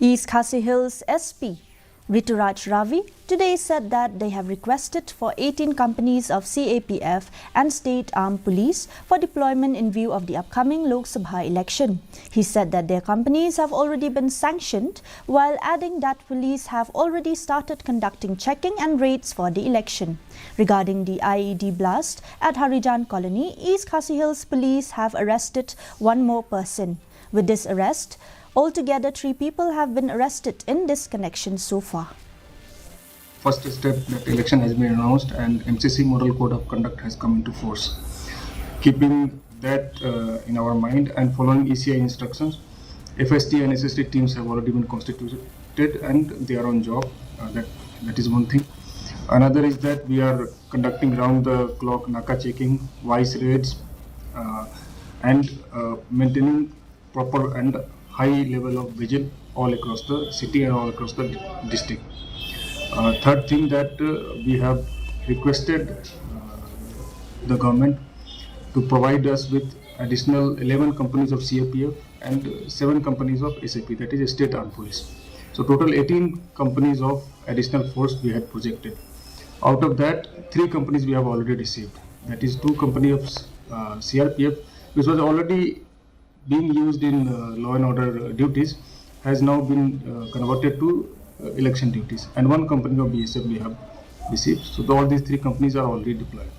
East Khasi Hills SP Rituraj Ravi today said that they have requested for 18 companies of CAPF and State Armed Police for deployment in view of the upcoming Lok Sabha election. He said that their companies have already been sanctioned, while adding that police have already started conducting checking and raids for the election. Regarding the IED blast at Harijan Colony, East Khasi Hills Police have arrested one more person. With this arrest, altogether 3 people have been arrested in this connection so far. First step, that election has been announced and MCC Model Code of Conduct has come into force. Keeping that in our mind and following ECI instructions, FST and SST teams have already been constituted and they are on job. That is one thing. Another is that we are conducting round-the-clock Naka checking, vice raids, and maintaining proper and high level of vigil all across the city and all across the district. Third thing that we have requested the government to provide us with additional 11 companies of CAPF and 7 companies of SAP, that is State Armed Police. So total 18 companies of additional force we had projected. Out of that, 3 companies we have already received. That is 2 companies of CRPF, which was already being used in law and order duties, has now been converted to election duties, and 1 company of BSF we have received. So all these 3 companies are already deployed.